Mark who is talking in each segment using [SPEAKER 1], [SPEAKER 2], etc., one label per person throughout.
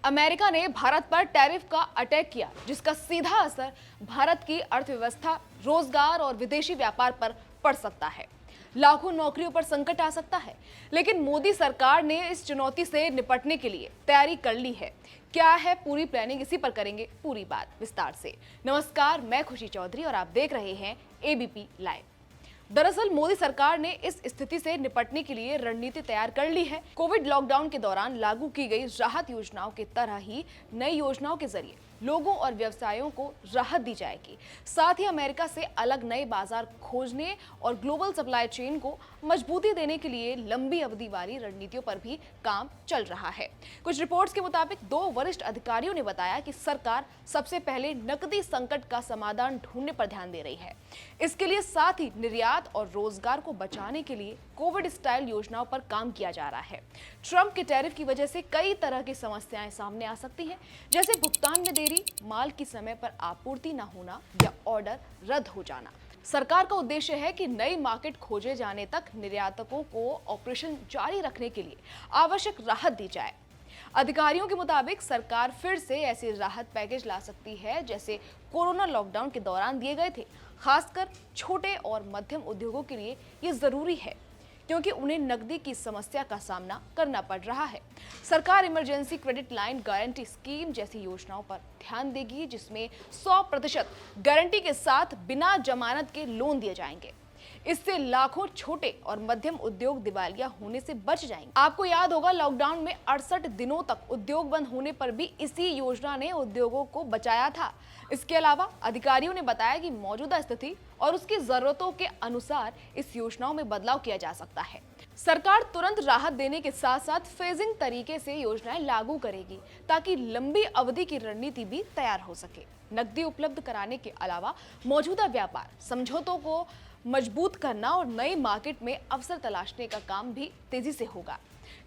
[SPEAKER 1] America ने भारत पर tariff का अटैक किया, जिसका सीधा असर भारत की अर्थव्यवस्था, रोजगार और विदेशी व्यापार पर पड़ सकता है। लाखों नौकरियों पर संकट आ सकता है। लेकिन मोदी सरकार ने इस चुनौती से निपटने के लिए तैयारी कर ली है। क्या है पूरी प्लानिंग, इसी पर करेंगे पूरी बात विस्तार से। नमस्कार, मैं खुशी चौधरी और आप देख रहे हैं एबीपी लाइव। दरअसल मोदी सरकार ने इस स्थिति से निपटने के लिए रणनीति तैयार कर ली है। कोविड लॉकडाउन के दौरान लागू की गई राहत योजनाओं की तरह ही नई योजनाओं के जरिए लोगों और व्यवसायों को राहत दी जाएगी। साथ ही अमेरिका से अलग नए बाजार खोजने और ग्लोबल सप्लाई चेन को मजबूती देने के लिए लंबी अवधि वाली रणनीतियों पर भी काम चल रहा है। कुछ रिपोर्ट्स के मुताबिक 2 वरिष्ठ अधिकारियों ने बताया कि सरकार सबसे पहले नकदी संकट का समाधान ढूंढने पर ध्यान दे रही है। इसके लिए साथ ही निर्यात और रोजगार को बचाने के लिए कोविड स्टाइल योजनाओं पर काम किया जा रहा है। ट्रंप के टैरिफ की वजह से कई तरह की समस्याएं सामने आ सकती हैं, जैसे भुगतान में देरी, माल की समय पर आपूर्ति न होना या ऑर्डर रद्द हो जाना। सरकार का उद्देश्य है कि नई मार्केट खोजे जाने तक निर्यातकों को ऑपरेशन जारी रखने के लिए आवश्यक राहत दी जाए। अधिकारियों के मुताबिक सरकार फिर से ऐसे राहत पैकेज ला सकती है जैसे कोरोना लॉकडाउन के दौरान दिए गए थे। खासकर छोटे और मध्यम उद्योगों के लिए ये जरूरी है, क्योंकि उन्हें नकदी की समस्या का सामना करना पड़ रहा है। सरकार emergency credit line guarantee scheme जैसी योजनाओं पर ध्यान देगी, जिसमें 100% गारंटी के साथ बिना जमानत के लोन दिए जाएंगे। इससे लाखों छोटे और मध्यम उद्योग दिवालिया होने से बच जाएंगे। आपको याद होगा, लॉकडाउन में 68 दिनों तक उद्योग बंद होने पर भी इसी योजना ने उद्योगों को बचाया था। इसके अलावा अधिकारियों ने बताया कि मौजूदा स्थिति और उसकी जरूरतों के अनुसार इस योजनाओं में बदलाव किया जा सकता है। सरकार तुरंत राहत देने के साथ साथ फेजिंग तरीके से योजनाएं लागू करेगी, ताकि लंबी अवधि की रणनीति भी तैयार हो सके। नकदी उपलब्ध कराने के अलावा मौजूदा व्यापार समझौतों को मजबूत करना और नई मार्केट में अवसर तलाशने का काम भी तेजी से होगा।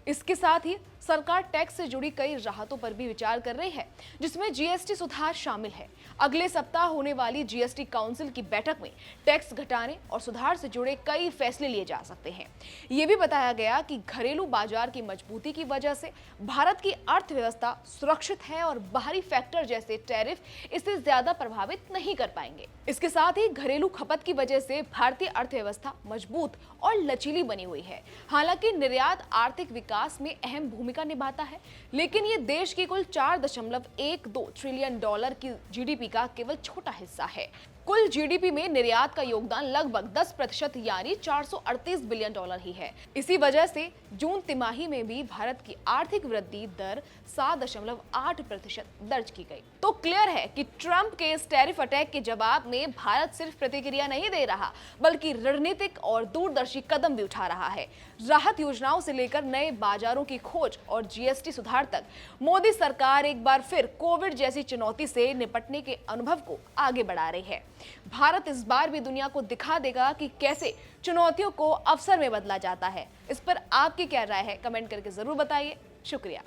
[SPEAKER 1] इसके साथ ही सरकार टैक्स से जुड़ी कई राहतों पर भी विचार कर रही है, जिसमें जीएसटी सुधार शामिल है। अगले सप्ताह होने वाली जीएसटी काउंसिल की बैठक में टैक्स घटाने और सुधार से जुड़े कई फैसले लिए जा सकते हैं। ये भी बताया गया कि घरेलू बाजार की मजबूती की वजह से भारत की अर्थव्यवस्था सुरक्षित है और बाहरी फैक्टर जैसे टैरिफ इसे ज्यादा प्रभावित नहीं कर पाएंगे। इसके साथ ही घरेलू खपत की वजह से भारतीय अर्थव्यवस्था मजबूत और लचीली बनी हुई है। हालांकि निर्यात आर्थिक विकास में अहम भूमिका निभाता है, लेकिन ये देश की कुल 4.12 ट्रिलियन डॉलर की जीडीपी का केवल छोटा हिस्सा है। कुल जीडीपी में निर्यात का योगदान लगभग 10% यानी 438 बिलियन डॉलर ही है। इसी वजह से जून तिमाही में भी भारत की आर्थिक वृद्धि दर 7.8% दर्ज की गई। तो क्लियर है कि ट्रंप के इस टैरिफ अटैक के जवाब में भारत सिर्फ प्रतिक्रिया नहीं दे रहा, बल्कि रणनीतिक और दूरदर्शी कदम भी उठा रहा है। राहत योजनाओं से लेकर नए बाजारों की खोज और जीएसटी सुधार तक मोदी सरकार एक बार फिर कोविड जैसी चुनौती से निपटने के अनुभव को आगे बढ़ा रही है। भारत इस बार भी दुनिया को दिखा देगा कि कैसे चुनौतियों को अवसर में बदला जाता है। इस पर आपकी क्या राय है, कमेंट करके जरूर बताइए। शुक्रिया।